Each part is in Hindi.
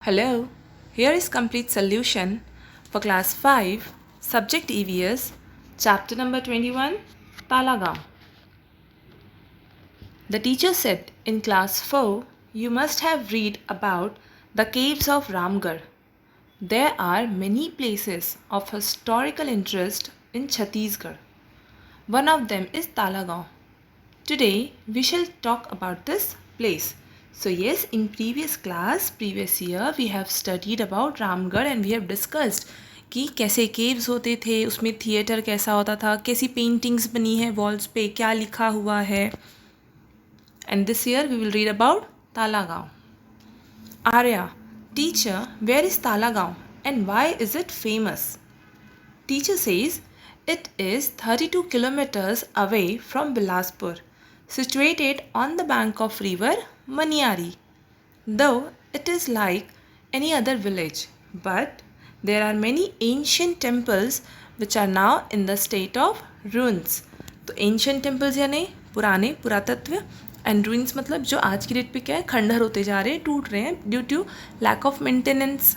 Hello, here is complete solution for class 5, subject EVS, chapter number 21, Talagaon. The teacher said in class 4, you must have read about the caves of Ramgarh. There are many places of historical interest in Chhattisgarh. One of them is Talagaon. Today we shall talk about this place. So yes, in previous year we have studied about Ramgarh and we have discussed कि कैसे केव्स होते थे, उसमें थिएटर कैसा होता था, कैसी पेंटिंग्स बनी है वॉल्स पे, क्या लिखा हुआ है. And this year we will read about Talagaon. Arya, teacher, where is Talagaon and why is it famous? Teacher says it is 32 kilometers away from Bilaspur, situated on the bank of river Maniari. Though it is like any other village, but there are many ancient temples which are now in the state of ruins. तो ancient temples यानी पुराने पुरातत्व and ruins मतलब जो आज की डेट पे क्या है, खंडहर होते जा रहे हैं, टूट रहे हैं due to lack of maintenance.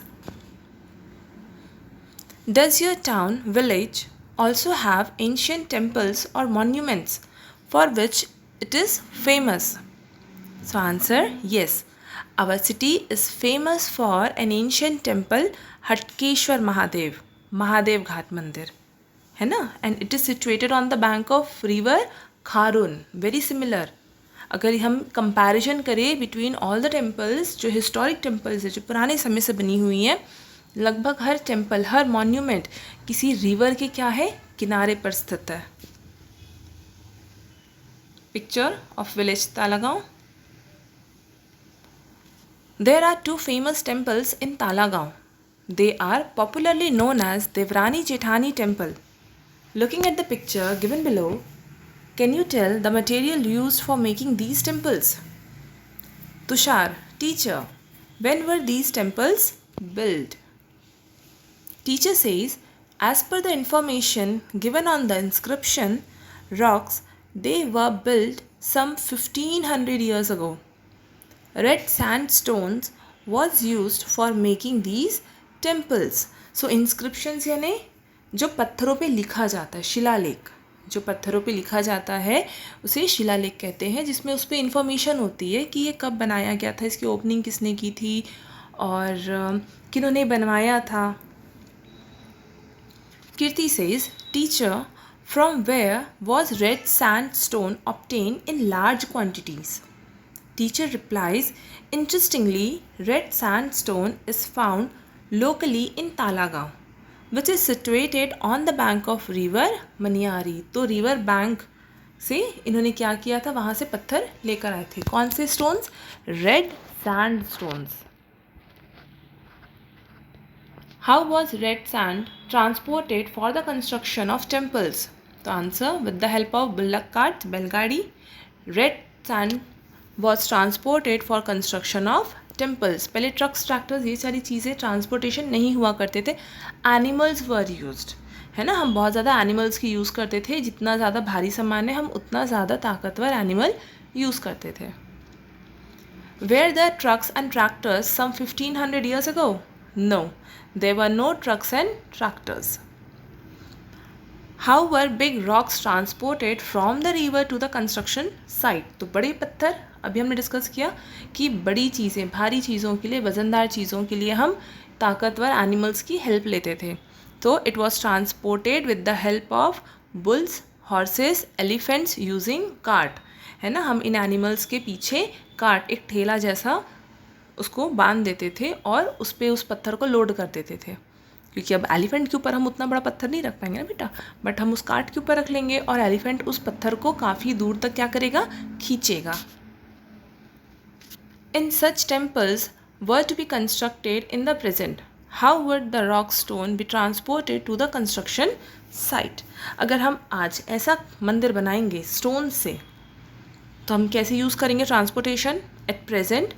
Does your town, village also have ancient temples or monuments for which it is famous? So answer, yes. Our city is famous for an ancient temple, Hatkeshwar Mahadev, Mahadev Ghat Mandir. है ना? And it is situated on the bank of river Kharun. Very similar. अगर हम कंपैरिजन करें बिटवीन ऑल द टेम्पल्स, जो हिस्टोरिक टेम्पल्स है जो पुराने समय से बनी हुई हैं, लगभग हर टेम्पल, हर मॉन्यूमेंट किसी रिवर के क्या है, किनारे पर स्थित है. Picture of village Talagaon. There are two famous temples in Talagaon. They are popularly known as Devrani Jethani Temple. Looking at the picture given below, can you tell the material used for making these temples? Tushar, teacher, when were these temples built? Teacher says, as per the information given on the inscription, rocks, they were built some 1500 years ago. Red sandstones was used for making these temples. So inscriptions यानी जो पत्थरों पे लिखा जाता है, शिलालेख, जो पत्थरों पे लिखा जाता है उसे शिलालेख कहते हैं, जिसमें उस पर इंफॉर्मेशन होती है कि ये कब बनाया गया था, इसकी ओपनिंग किसने की थी और किन्होंने बनवाया था. Kirti says, teacher, from where was red sandstone obtained in large quantities? Teacher replies, interestingly, red sandstone is found locally in Talagaon, which is situated on the bank of river Maniari. तो river bank से इन्होंने क्या किया था, वहाँ से पत्थर लेकर आए थे. कौन से stones? Red sandstones. How was red sand transported for the construction of temples? तो answer, with the help of bullock carts, बैलगाड़ी. Red sand was transported for construction of temples. पहले ट्रक्स, ट्रैक्टर्स, ये सारी चीज़ें ट्रांसपोर्टेशन नहीं हुआ करते थे. एनिमल्स वर यूज्ड, है ना. हम बहुत ज़्यादा एनिमल्स की यूज़ करते थे. जितना ज़्यादा भारी सामान है हम उतना ज़्यादा ताकतवर एनिमल यूज़ करते थे. Were there trucks and tractors some 1500 years ago? No, there were no trucks and tractors. How were big rocks transported from the river to the construction site? तो बड़े पत्थर अभी हमने डिस्कस किया कि बड़ी चीज़ें, भारी चीज़ों के लिए, वज़नदार चीज़ों के लिए हम ताकतवर एनिमल्स की हेल्प लेते थे. तो it was transported with the help of bulls, horses, elephants using cart, है ना. हम इन एनिमल्स के पीछे कार्ट, एक ठेला जैसा, उसको बांध देते थे और उस पर उस पत्थर को लोड कर देते थे. क्योंकि अब एलिफेंट के ऊपर हम उतना बड़ा पत्थर नहीं रख पाएंगे ना बेटा, बट हम उस कार्ट के ऊपर रख लेंगे और एलिफेंट उस पत्थर को काफ़ी दूर तक क्या करेगा, खींचेगा. In such temples were to be constructed in the present, how would the rock stone be transported to the construction site? अगर हम आज ऐसा मंदिर बनाएंगे स्टोन से, तो हम कैसे यूज़ करेंगे transportation? At present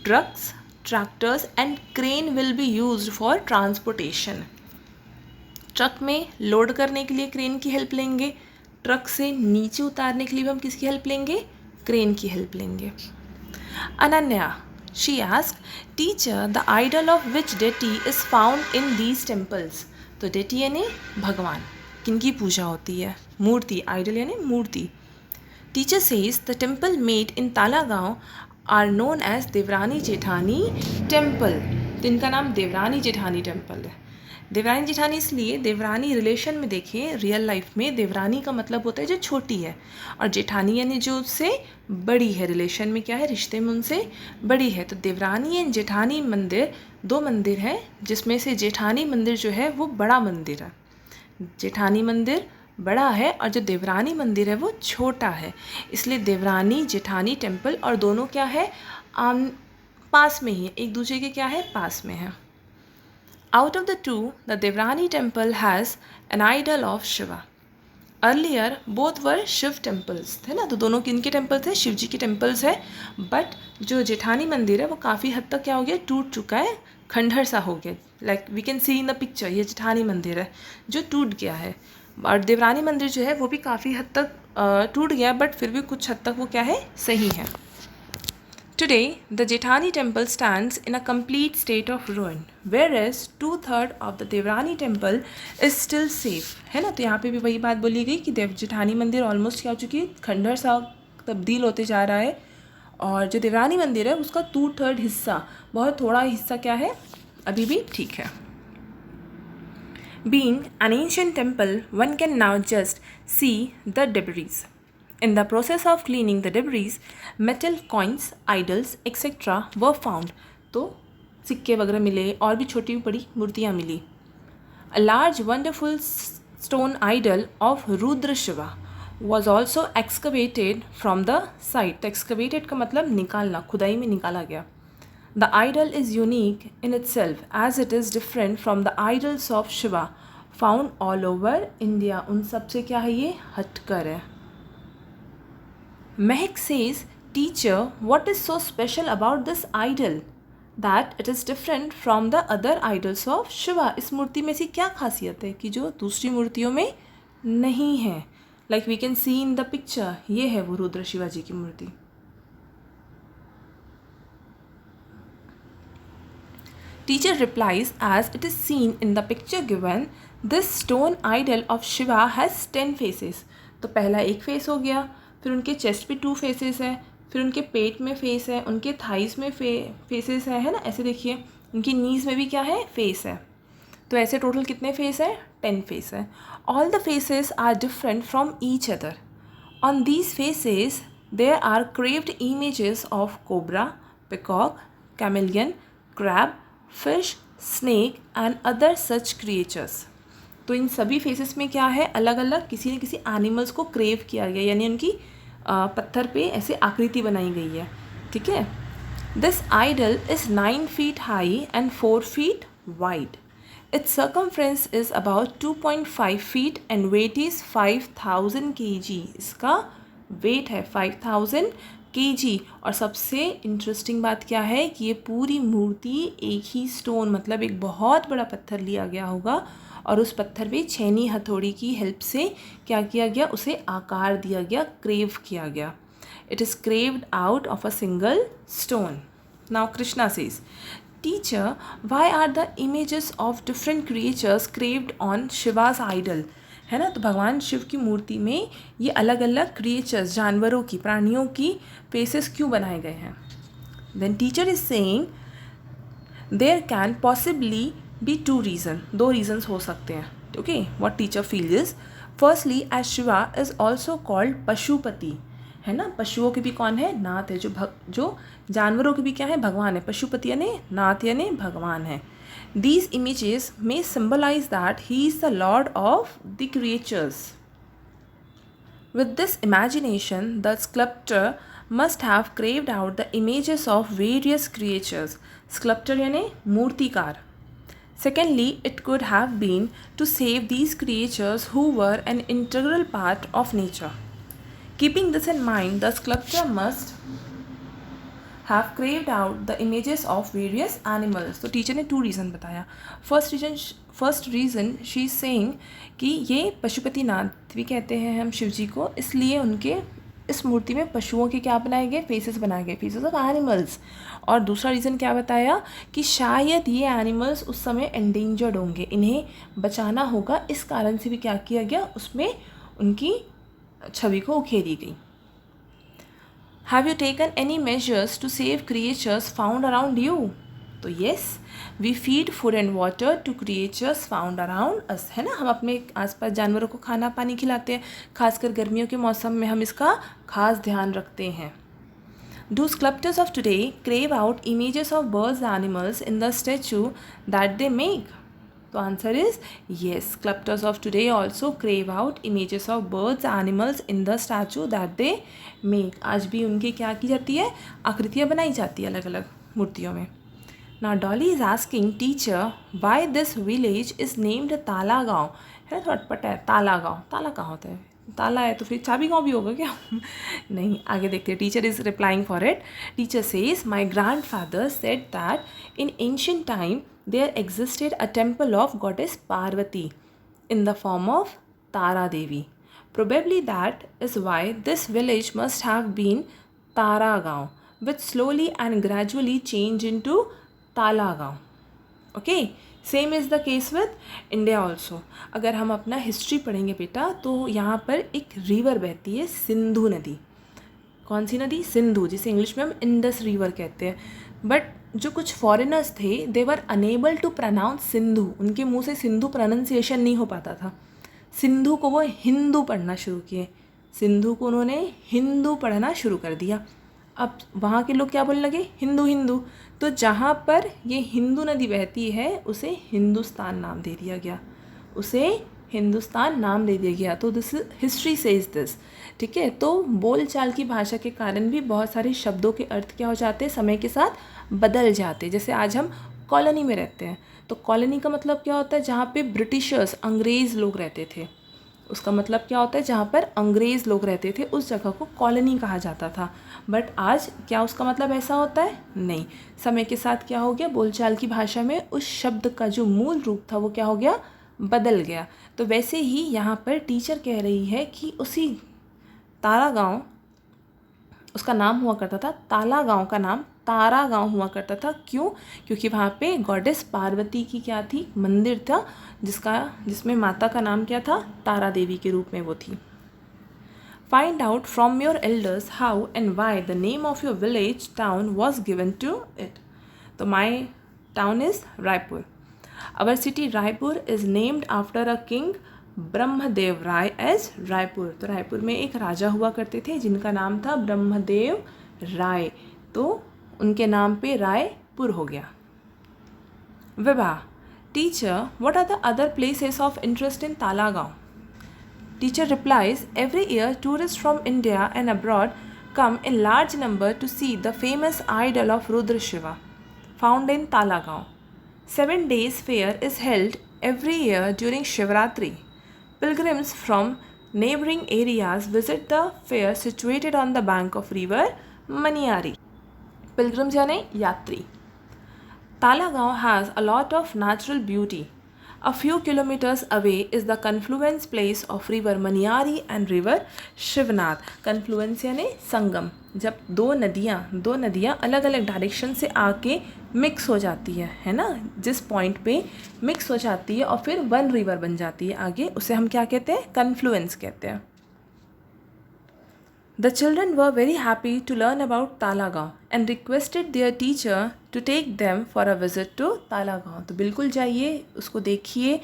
trucks, tractors and crane will be used for transportation. Truck में लोड करने के लिए क्रेन की हेल्प लेंगे, ट्रक से नीचे उतारने के लिए भी हम किसकी हेल्प लेंगे, क्रेन की हेल्प लेंगे. Ananya, She asked, Teacher, the idol of which deity is found in these temples? तो deity यानी भगवान, किनकी पूजा होती है? मूर्ति, idol यानी मूर्ति. Teacher says the temple made in Talagaon are known as Devrani Jethani temple. तो इनका नाम देवरानी जेठानी टेम्पल है. देवरानी जेठानी इसलिए, देवरानी रिलेशन में देखिए, रियल लाइफ में देवरानी का मतलब होता है जो छोटी है, और जेठानी यानी जो उससे बड़ी है. रिलेशन में क्या है? रिश्ते में उनसे बड़ी है. तो देवरानी एंड जेठानी मंदिर दो मंदिर हैं, जिसमें से जेठानी मंदिर जो है वो बड़ा मंदिर है. जेठानी मंदिर बड़ा है और जो देवरानी मंदिर है वो छोटा है. इसलिए देवरानी जेठानी टेम्पल, और दोनों क्या है? पास में ही, एक दूसरे के क्या है? पास में है. Out of the two, the Devrani temple has an idol of Shiva. Earlier, both were Shiv temples, थे ना? तो दोनों किनके टेम्पल थे? शिव जी के टेम्पल्स है. बट जो जेठानी मंदिर है वो काफ़ी हद तक क्या हो गया? टूट चुका है, खंडहर सा हो गया. Like we can see in the picture, ये जेठानी मंदिर है जो टूट गया है. और देवरानी मंदिर जो है वो भी काफ़ी हद तक टूट गया, बट फिर भी कुछ हद तक वो क्या है? सही है. Today, the Jethani temple stands in a complete state of ruin, whereas 2/3 of the Devrani temple is still safe. है ना? तो यहाँ पे भी वही बात बोली गई कि जेठानी मंदिर ऑलमोस्ट क्या हो चुकी है? खंडहर सा तब्दील होते जा रहा है, और जो देवरानी मंदिर है उसका 2/3 हिस्सा, बहुत थोड़ा हिस्सा क्या है? अभी भी ठीक है. Being an ancient temple, one can now just see the debris. In the process of cleaning the debris, metal coins, idols, etc. were found. तो सिक्के वगैरह मिले और भी छोटी बड़ी मूर्तियाँ मिली. A large wonderful stone idol of Rudra Shiva was also excavated from the site. तो excavated का मतलब निकालना, खुदाई में निकाला गया. The idol is unique in itself as it is different from the idols of Shiva found all over India. उन सब से क्या है? ये हटकर है. Mehak says, Teacher, what is so special about this idol that it is different from the other idols of Shiva? इस मूर्ति में से क्या खासियत है कि जो दूसरी मूर्तियों में नहीं है? Like we can see in the picture, ये है वो रुद्र शिवा जी की मूर्ति. Teacher replies, as it is seen in the picture given, this stone idol of Shiva has 10 faces. तो पहला एक फेस हो गया, फिर उनके चेस्ट पे 2 फेसेस है, फिर उनके पेट में फेस है, उनके थाइस में फेसेस है ना? ऐसे देखिए, उनकी नीज़ में भी क्या है? फेस है. तो ऐसे टोटल कितने फेस है? 10 फेस है. All the faces are different from each other. On these faces there are craved images of cobra, peacock, chameleon, crab, fish, snake and other such creatures. तो इन सभी फेसेस में क्या है? अलग अलग किसी न किसी एनिमल्स को क्रेव किया गया, यानी उनकी पत्थर पे ऐसे आकृति बनाई गई है. ठीक है. This idol is 9 feet high and 4 feet wide. Its circumference is about 2.5 feet and weight is 5000 kg. इसका वेट है 5000 kg. और सबसे इंटरेस्टिंग बात क्या है कि ये पूरी मूर्ति एक ही स्टोन, मतलब एक बहुत बड़ा पत्थर लिया गया होगा, और उस पत्थर पे छेनी हथौड़ी की हेल्प से क्या किया गया? उसे आकार दिया गया, क्रेव किया गया. It is craved out of a single stone. Now Krishna says, teacher, why are the images of different creatures craved on Shiva's idol? है ना? तो भगवान शिव की मूर्ति में ये अलग अलग क्रिएचर्स, जानवरों की, प्राणियों की फेसेस क्यों बनाए गए हैं? Then teacher is saying there can possibly be 2 reasons. 2 reasons हो सकते हैं. Okay, what teacher feel is, firstly as Shiva is also called Pashupati. है ना? पशुओं के भी कौन है? नाथ है. जो जानवरों के भी क्या है? भगवान है. पशुपति यानी नाथ यानी भगवान है. दीज इमेजेस में symbolise that he is the lord of the creatures. With this imagination the sculptor must have craved out the images of various creatures. Sculptor यानी मूर्तिकार. Secondly, it could have been to save these creatures who were an integral part of nature. Keeping this in mind, the sculptor must have craved out the images of various animals. तो टीचर ने 2 reasons बताया. First reason she is saying कि ये पशुपतिनाथ भी कहते हैं हम शिव जी को, इसलिए उनके इस मूर्ति में पशुओं के क्या बनाए गए, फेसेस बनाए गए, फेसेस ऑफ एनिमल्स। और दूसरा रीज़न क्या बताया कि शायद ये एनिमल्स उस समय एंडेंजर्ड होंगे, इन्हें बचाना होगा, इस कारण से भी क्या किया गया, उसमें उनकी छवि को उखेरी गई। Have you taken any measures to save creatures found around you? तो yes, we feed food and water to creatures found around us, है ना, हम अपने आसपास जानवरों को खाना पानी खिलाते हैं, खासकर गर्मियों के मौसम में हम इसका खास ध्यान रखते हैं। Do sculptors of today crave out images of birds and animals in the statue that they make? तो answer is yes, sculptors of today also crave out images of birds and animals in the statue that they make. आज भी उनके क्या की जाती है, आकृतियाँ बनाई जाती है अलग अलग मूर्तियों में। Now Dolly is asking teacher why this village is named Talagaon, है ना, थोड़ा अटपटा है, तालागांव, ताला कहाँ होता है, ताला है तो फिर चाबी गाँव भी होगा क्या? नहीं, आगे देखते हैं। Teacher is replying for it. Teacher says my grandfather said that in ancient time there existed a temple of goddess Parvati in the form of Tara Devi. Probably that is why this village must have been Taragaon, which slowly and gradually changed into Talagaon. Okay, same is the case with India also. अगर हम अपना हिस्ट्री पढ़ेंगे बेटा तो यहाँ पर एक रिवर बहती है, सिंधु नदी। कौन सी नदी? सिंधु, जिसे इंग्लिश में हम इंडस रिवर कहते हैं। बट जो कुछ फॉरेनर्स थे they were unable to pronounce Sindhu, उनके मुंह से सिंधु प्रोनाउंसिएशन नहीं हो पाता था। सिंधु को वो हिंदू पढ़ना शुरू किए, सिंधु को उन्होंने हिंदू पढ़ना शुरू कर दिया। अब वहाँ के लोग क्या बोलने लगे? हिंदू हिंदू। तो जहाँ पर ये हिंदू नदी बहती है उसे हिंदुस्तान नाम दे दिया गया, उसे हिंदुस्तान नाम दे दिया गया। तो दिस हिस्ट्री सेज दिस, ठीक है। तो बोलचाल की भाषा के कारण भी बहुत सारे शब्दों के अर्थ क्या हो जाते हैं, समय के साथ बदल जाते हैं। जैसे आज हम कॉलोनी में रहते हैं, तो कॉलोनी का मतलब क्या होता है? जहाँ पे ब्रिटिशर्स, अंग्रेज़ लोग रहते थे, उसका मतलब क्या होता है? जहाँ पर अंग्रेज़ लोग रहते थे उस जगह को कॉलोनी कहा जाता था। बट आज क्या उसका मतलब ऐसा होता है? नहीं। समय के साथ क्या हो गया, बोलचाल की भाषा में उस शब्द का जो मूल रूप था वो क्या हो गया, बदल गया। तो वैसे ही यहाँ पर टीचर कह रही है कि उसी तारागांव, उसका नाम हुआ करता था, तालागांव का नाम तारागांव हुआ करता था। क्यों? क्योंकि वहाँ पे गॉडेस पार्वती की क्या थी, मंदिर था, जिसमें माता का नाम क्या था, तारा देवी के रूप में वो थी। Find out from your elders how and why the name of your village town was given to it. So my town is Raipur. Our city Raipur is named after a king Brahmadev Rai as Raipur. तो रायपुर में एक राजा हुआ करते थे जिनका नाम था ब्रह्मदेव राय, तो उनके नाम पे रायपुर हो गया। विवाह। Teacher, what are the other places of interest in Talagaon? Teacher replies, every year tourists from India and abroad come in large number to see the famous idol of Rudra Shiva found in Talagaon. 7 days fair is held every year during Shivratri. Pilgrims from neighboring areas visit the fair situated on the bank of river Maniari. Pilgrims यानी यात्री। Talagaon has a lot of natural beauty. A few kilometers away is the confluence place of river Maniari and river Shivnath. confluence यानी संगम, जब दो नदियाँ अलग अलग डायरेक्शन से आके मिक्स हो जाती है ना, जिस पॉइंट पे मिक्स हो जाती है और फिर वन रिवर बन जाती है आगे, उसे हम क्या कहते हैं? confluence कहते हैं। The children were very happy to learn about Talagaon and requested their teacher to take them for a visit to Talagaon. तो बिल्कुल जाइए, उसको देखिए,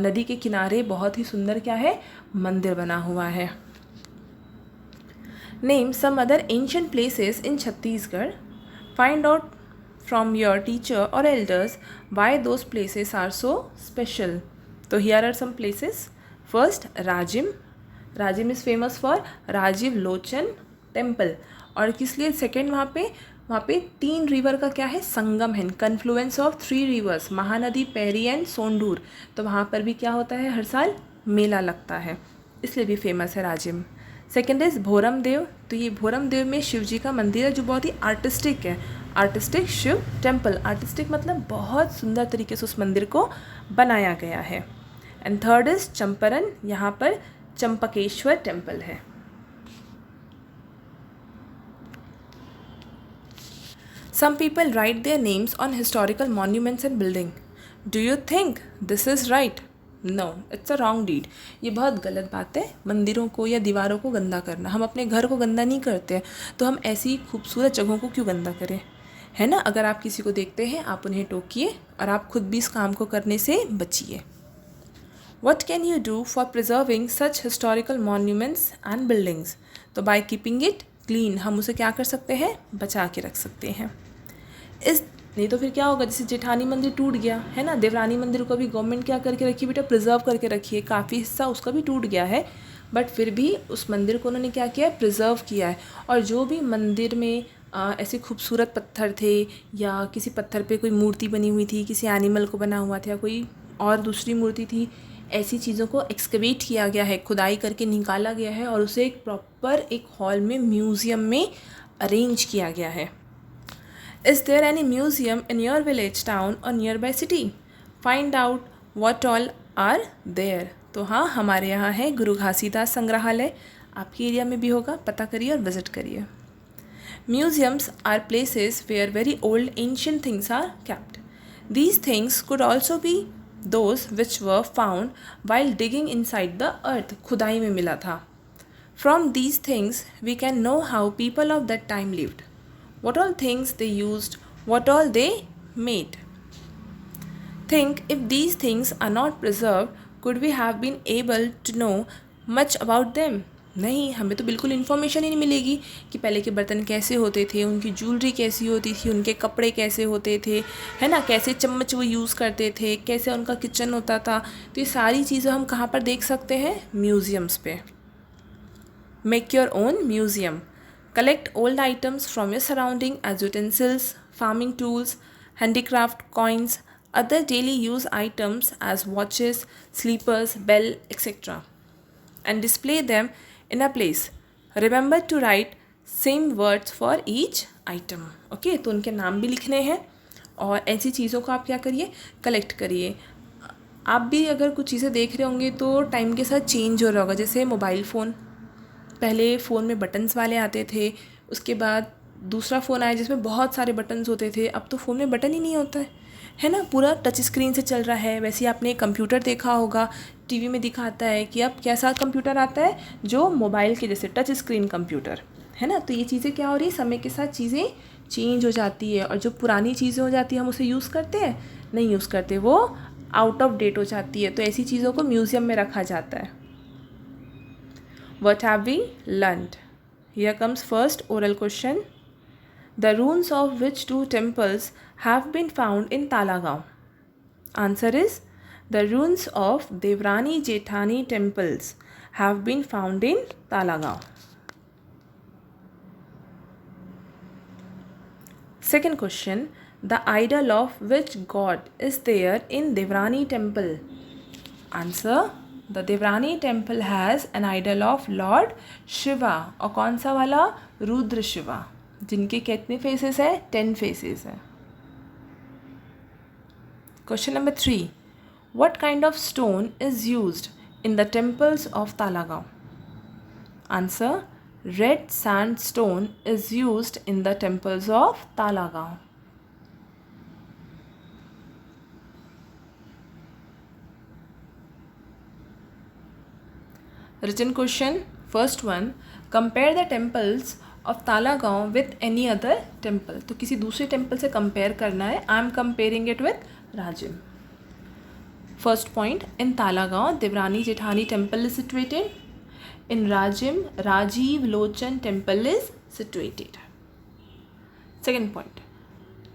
नदी के किनारे बहुत ही सुंदर क्या है, मंदिर बना हुआ है। Name some other ancient places in Chhattisgarh. Find out from your teacher or elders why those places are so special. तो here are some places. First, Rajim. Rajim is famous for Rajiv Lochan temple. और किस लिए? सेकेंड, वहाँ पे 3 रिवर का क्या है, संगम है, confluence of 3 rivers, Mahanadi, Pairi and Sondur. तो वहाँ पर भी क्या होता है, हर साल मेला लगता है, इसलिए भी फेमस है राजिम। सेकेंड इज़ भोरम देव। तो ये भोरम देव में शिव जी का मंदिर है जो बहुत ही आर्टिस्टिक है, आर्टिस्टिक शिव टेम्पल। आर्टिस्टिक मतलब बहुत सुंदर तरीके से उस मंदिर को बनाया गया है। एंड थर्ड इज़ चंपारण, यहाँ पर चंपकेश्वर टेम्पल है। Some people write their names on historical monuments and building. Do you think this is right? No, it's a wrong deed. ये बहुत गलत बात है मंदिरों को या दीवारों को गंदा करना. हम अपने घर को गंदा नहीं करते हैं, तो हम ऐसी खूबसूरत जगहों को क्यों गंदा करें, है ना. अगर आप किसी को देखते हैं आप उन्हें टोकिए और आप खुद भी इस काम को करने से बचिए. What can you do for preserving such historical monuments and buildings? तो by keeping it clean हम उसे क्या कर सकते हैं, बचा के रख सकते हैं. नहीं तो फिर क्या होगा, जैसे जेठानी मंदिर टूट गया है ना, देवरानी मंदिर को भी गवर्नमेंट क्या करके रखी बेटा, प्रिजर्व करके रखी है. काफ़ी हिस्सा उसका भी टूट गया है, बट फिर भी उस मंदिर को उन्होंने क्या किया है, प्रिजर्व किया है. और जो भी मंदिर में ऐसे खूबसूरत पत्थर थे या किसी पत्थर पे कोई मूर्ति बनी हुई थी, किसी एनिमल को बना हुआ था या कोई और दूसरी मूर्ति थी, ऐसी चीज़ों को एक्सकवेट किया गया है, खुदाई करके निकाला गया है और उसे एक प्रॉपर एक हॉल में, म्यूज़ियम में अरेंज किया गया है. Is there any museum in your village, town or nearby city? Find out what all are there. तो हाँ, हमारे यहाँ है गुरु घासीदास संग्रहालय. आपके एरिया में भी होगा, पता करिए और विज़िट करिए. Museums are places where very old ancient things are kept. These things could also be those which were found while digging inside the earth. खुदाई में मिला था. From these things we can know how people of that time lived. What all things they used, what all they made. Think if these things are not preserved, could we have been able to know much about them? नहीं, हमें तो बिल्कुल इन्फॉर्मेशन ही नहीं मिलेगी कि पहले के बर्तन कैसे होते थे, उनकी ज्वेलरी कैसी होती थी, उनके कपड़े कैसे होते थे, है ना, कैसे चम्मच वो यूज़ करते थे, कैसे उनका किचन होता था. तो ये सारी चीज़ें हम कहाँ पर देख सकते हैं, म्यूज़ियम्स पे. Make your own museum. Collect old items from your surrounding as utensils, farming tools, handicraft, coins, other daily use items as watches, sleepers, bell, etc. and display them in a place. Remember to write same words for each item. Okay, तो उनके नाम भी लिखने हैं और ऐसी चीज़ों को आप क्या करिए, कलेक्ट करिए. आप भी अगर कुछ चीज़ें देख रहे होंगे तो टाइम के साथ चेंज हो रहा होगा. जैसे मोबाइल फ़ोन, पहले फ़ोन में बटन्स वाले आते थे, उसके बाद दूसरा फ़ोन आया जिसमें बहुत सारे बटन्स होते थे. अब तो फ़ोन में बटन ही नहीं होता है ना, पूरा टच स्क्रीन से चल रहा है. वैसे ही आपने कंप्यूटर देखा होगा, टीवी में दिखाता है कि अब कैसा कंप्यूटर आता है, जो मोबाइल के जैसे टच स्क्रीन कंप्यूटर, है ना. तो ये चीज़ें क्या हो रही है, समय के साथ चीज़ें चेंज हो जाती है और जो पुरानी चीज़ें हो जाती है हम उसे यूज़ करते हैं, नहीं यूज़ करते, वो आउट ऑफ डेट हो जाती है. तो ऐसी चीज़ों को म्यूज़ियम में रखा जाता है. What have we learned? Here comes first oral question. The ruins of which two temples have been found in Talagaon? Answer is the ruins of Devrani Jethani temples have been found in Talagaon. Second question. The idol of which god is there in Devrani temple? Answer. The Devrani temple has an idol of Lord Shiva. और कौन सा वाला, रुद्र शिवा, जिनके कितने फेसेस है, 10 फेसेस है. Question number 3. What kind of stone is used in the temples of Talagaon? Answer. Red sandstone is used in the temples of Talagaon. Written question. First one. Compare the temples of Talagaon with any other temple. तो किसी दूसरे टेम्पल से कंपेयर करना है. I am comparing it with Rajim. First point. In Talagaon, Devrani Jethani temple is situated. In Rajim, Rajiv Lochan temple is situated. Second point.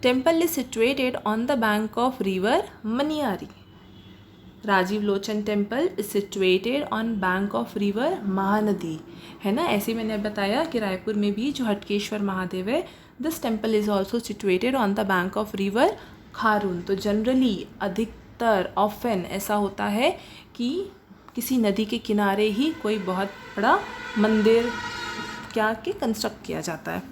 Temple is situated on the bank of river Maniari. Rajiv Lochan temple is situated on bank of river Mahanadi, है ना. ऐसे मैंने बताया कि रायपुर में भी जो हटकेश्वर महादेव है, this temple is also situated on the bank of river Kharun. तो जनरली अधिकतर ऑफन ऐसा होता है कि किसी नदी के किनारे ही कोई बहुत बड़ा मंदिर क्या के कंस्ट्रक्ट किया जाता है.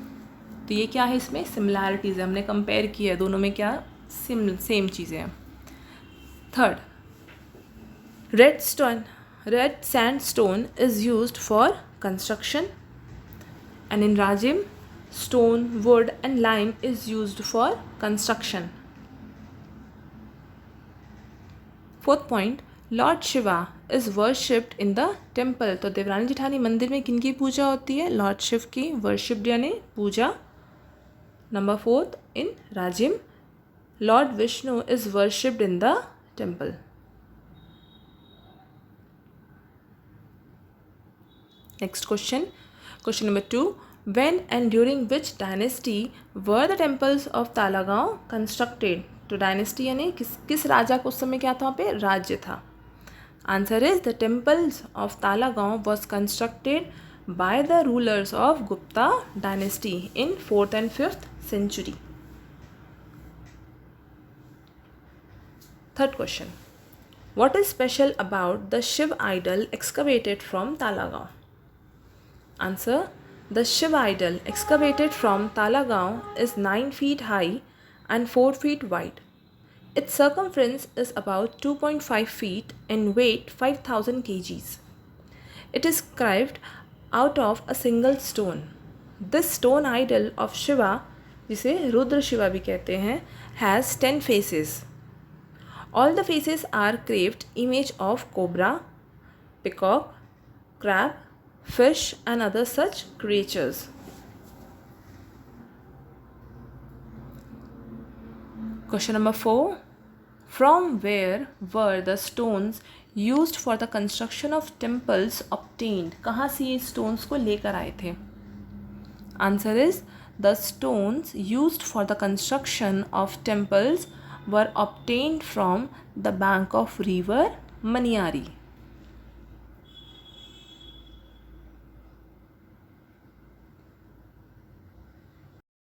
तो ये क्या है, इसमें सिमिलैरिटीज़ है, हमने कंपेयर किया है दोनों में क्या सेम चीज़ें हैं. Third. Red sandstone is used for construction, and in Rajim, stone, wood and lime is used for construction. Fourth point, Lord Shiva is worshipped in the temple. तो देवरानी जेठानी मंदिर में किनकी पूजा होती है? लॉर्ड शिव की. वर्शिप्ड यानी पूजा. Number 4 in Rajim, Lord Vishnu is worshipped in the temple. Next question. Question number 2. When and during which dynasty were the temples of Talagaon constructed? तो डायनेस्टी यानी किस राजा को उस समय क्या था? वहाँ पे राज्य था. Answer is the temples of Talagaon was constructed by the rulers of Gupta dynasty in 4th and 5th century. Third question. What is special about the Shiv idol excavated from Talagaon? Answer. The Shiv idol excavated from Talagaon is 9 feet high and 4 feet wide. Its circumference is about 2.5 feet and weight 5,000 kgs. It is carved out of a single stone. This stone idol of Shiva, जिसे रुद्र शिवा भी कहते हैं, has 10 faces. All the faces are carved image of cobra, peacock, crab, fish and other such creatures. Question number 4. From where were the stones used for the construction of temples obtained? कहाँ से ये stones को लेकर आए थे? Answer is the stones used for the construction of temples were obtained from the bank of river Maniari.